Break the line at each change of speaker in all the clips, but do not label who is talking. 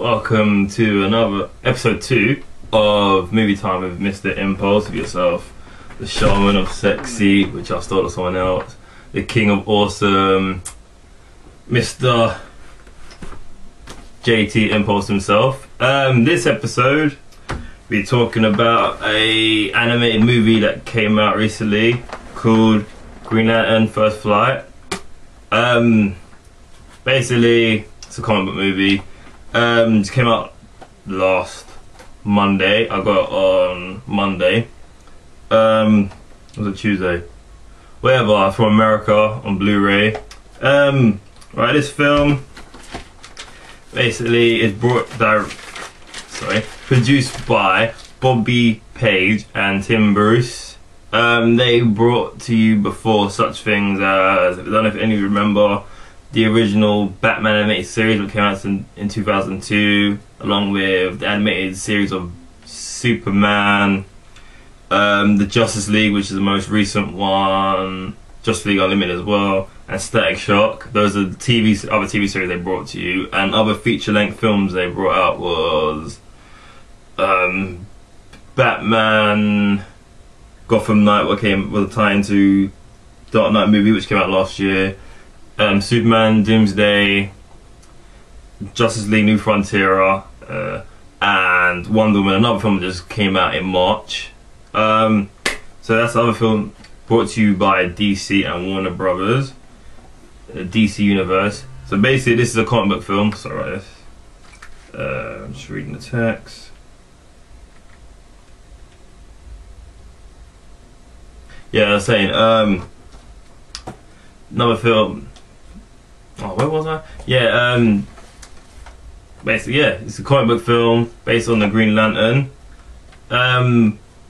welcome to another episode 2 of Movie Time with Mr. Impulse, with yourself, the Shaman of Sexy, which I stole to someone else, the King of Awesome, Mr. JT Impulse himself. This episode, we're talking about a animated movie that came out recently called Green Lantern First Flight. Basically, it's a comic book movie. It came out last Monday. I got it on Monday. Was it Tuesday? Whatever, from America on Blu-ray. Right, this film basically is produced by Bobby Page and Tim Bruce. They brought to you before such things as, I don't know if any of you remember, the original Batman animated series that came out in 2002, along with the animated series of Superman, the Justice League, which is the most recent one, Justice League Unlimited as well, and Static Shock. Those are the other TV series they brought to you, and other feature-length films they brought out was Batman, Gotham Knight, was tied into Dark Knight movie, which came out last year. Superman, Doomsday, Justice League New Frontier, and Wonder Woman, another film that just came out in March. So that's the other film brought to you by DC and Warner Brothers, DC Universe. So basically this is a comic book film. Sorry about this. I'm just reading the text. Yeah, I was saying, another film. Oh, where was I? Yeah, basically, yeah, it's a comic book film based on the Green Lantern.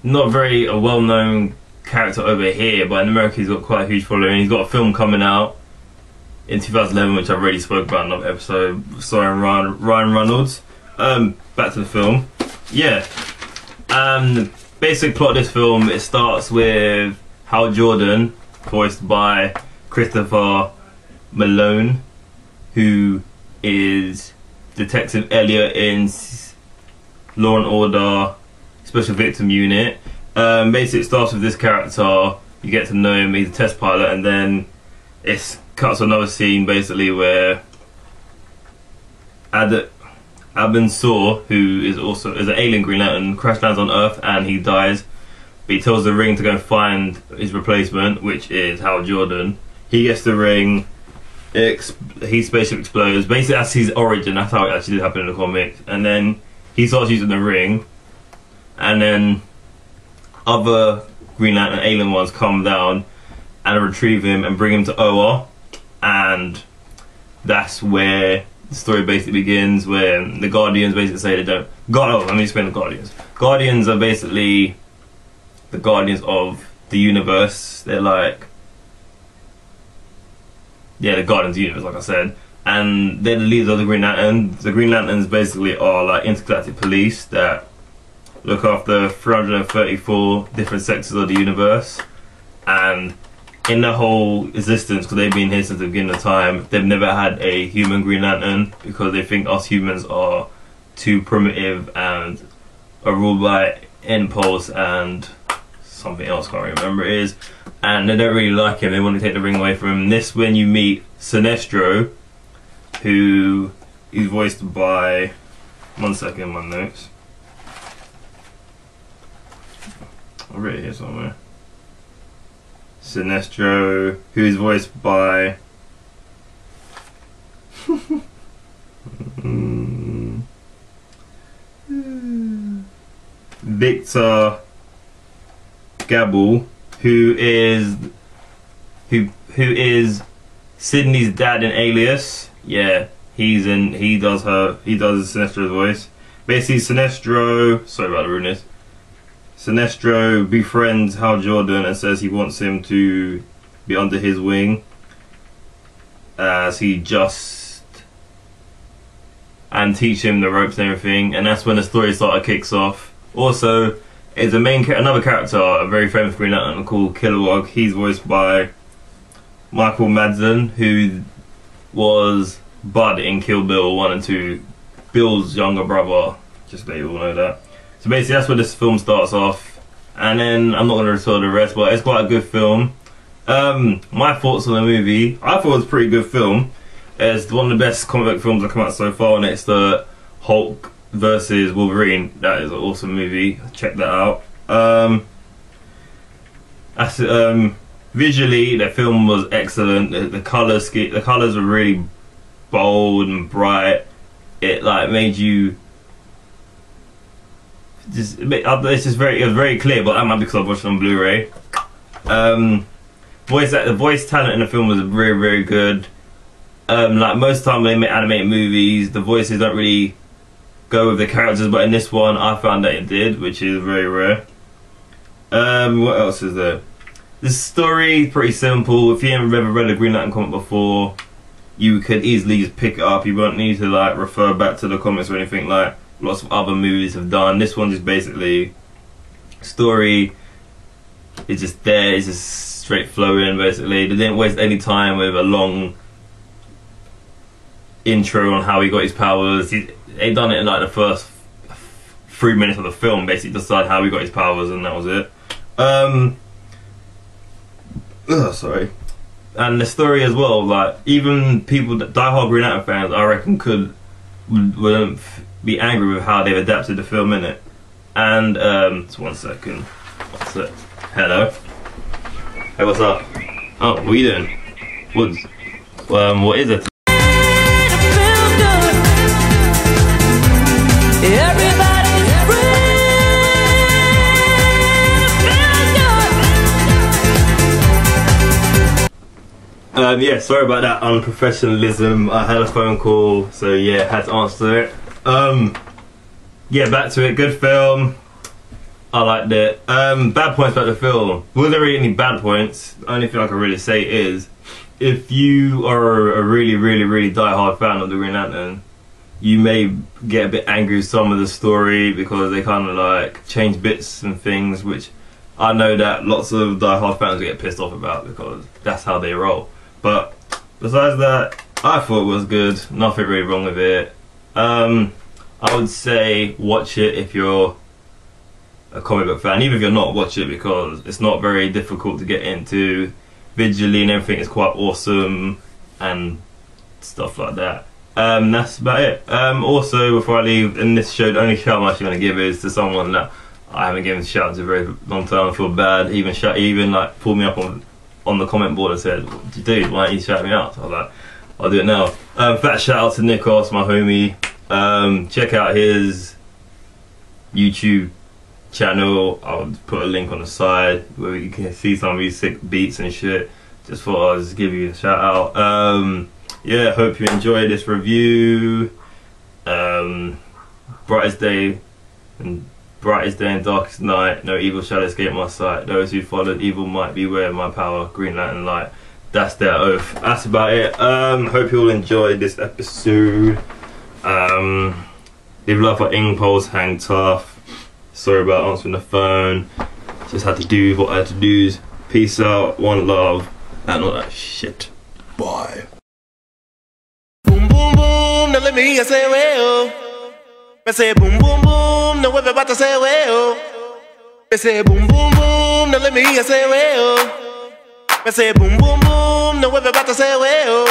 Not very a well-known character over here, but in America he's got quite a huge following. He's got a film coming out in 2011, which I've already spoke about in another episode, starring Ryan Reynolds. Back to the film. Yeah. Basic plot of this film, it starts with Hal Jordan, voiced by Christopher Malone, who is Detective Elliot in Law and Order Special Victim Unit. Basically it starts with this character, you get to know him, he's a test pilot, and then it cuts to another scene basically where Abin Sur, who is an alien Green Lantern, crash lands on Earth and he dies, but he tells the ring to go and find his replacement, which is Hal Jordan. He gets the ring, his spaceship explodes. Basically that's his origin, that's how it actually did happen in the comics. And then he starts using the ring, and then other Green Lantern alien ones come down and retrieve him and bring him to Oa, and that's where the story basically begins, where the Guardians basically say they don't... let me explain the Guardians. Guardians are basically the guardians of the universe. They're like... yeah, the Guardians of the Universe, like I said. And they're the leaders of the Green Lantern. The Green Lanterns basically are like intergalactic police that look after 334 different sectors of the universe. And in their whole existence, because they've been here since the beginning of time, they've never had a human Green Lantern, because they think us humans are too primitive and are ruled by impulse and something else, can't remember it is, and they don't really like him. They want to take the ring away from him. This when you meet Sinestro, who is voiced by, one second, my notes, I've written it here somewhere. Sinestro, who is voiced by Victor Gabel, who is Sydney's dad in Alias. Yeah, he does Sinestro's voice. Basically, Sinestro, sorry about the rudeness. Sinestro befriends Hal Jordan and says he wants him to be under his wing, as and teach him the ropes and everything, and that's when the story starter kicks off. Also, is another character, a very famous Green Lantern called Kilowog. He's voiced by Michael Madsen, who was Bud in Kill Bill 1 and 2 Bill's younger brother. Just so you all know that. So basically, that's where this film starts off, and then I'm not going to tell the rest, but it's quite a good film. My thoughts on the movie: I thought it was a pretty good film. It's one of the best comic book films that come out so far, next to Hulk versus Wolverine. That is an awesome movie. Check that out. Visually, the film was excellent. The colors were really bold and bright. It like made you it was very clear, but that might be because I watched it on Blu-ray. The voice talent in the film was very good. Like most time when they make animated movies, the voices don't really go with the characters, but in this one I found that it did, which is very rare. What else is there? The story pretty simple. If you haven't ever read a Green Lantern comic before, you could easily just pick it up. You won't need to like refer back to the comics or anything like lots of other movies have done. This one is basically story. It's just there. It's just straight flowing. Basically, they didn't waste any time with a long intro on how he got his powers. They done it in like the first 3 minutes of the film. Basically, decide how he got his powers, and that was it. Sorry. And the story as well, like even people that die-hard Green Lantern fans, I reckon wouldn't be angry with how they've adapted the film in it. And just 1 second. What's it? Hello. Hey, what's up? Oh, what are you doing? What is it? Yeah, sorry about that unprofessionalism. I had a phone call, so yeah, had to answer it. Yeah, back to it. Good film. I liked it. Bad points about the film. Wasn't really any bad points. The only thing I can really say is, if you are a really die-hard fan of the Green Lantern, you may get a bit angry with some of the story because they kind of like change bits and things, which I know that lots of die-hard fans get pissed off about because that's how they roll. But besides that, I thought it was good. Nothing really wrong with it. I would say watch it if you're a comic book fan. Even if you're not, watch it because it's not very difficult to get into. Visually and everything is quite awesome and stuff like that. That's about it. Also, before I leave, in this show, the only shout I'm actually going to give is to someone that I haven't given a shout to a very long time. I feel bad. Even like pulled me up on the comment board and said, "Dude, why don't you shout me out?" So I was like, "I'll do it now." Fat shout out to Nikos, my homie. Check out his YouTube channel. I'll put a link on the side where you can see some of these sick beats and shit. Just thought I'd just give you a shout out. Yeah, hope you enjoyed this review. Brightest day and darkest night, no evil shall escape my sight. Those who followed evil might beware my power, Green Lantern light. That's their oath. That's about it. Hope you all enjoyed this episode. Leave love for Impulse, hang tough. Sorry about answering the phone. Just had to do what I had to do. Peace out, one love, and all that shit. Bye.
Boom boom boom, now let me hear say well. Me say boom boom boom, now everybody say well. Me say boom boom boom, now let me hear say well. Me say boom boom boom, now everybody say well.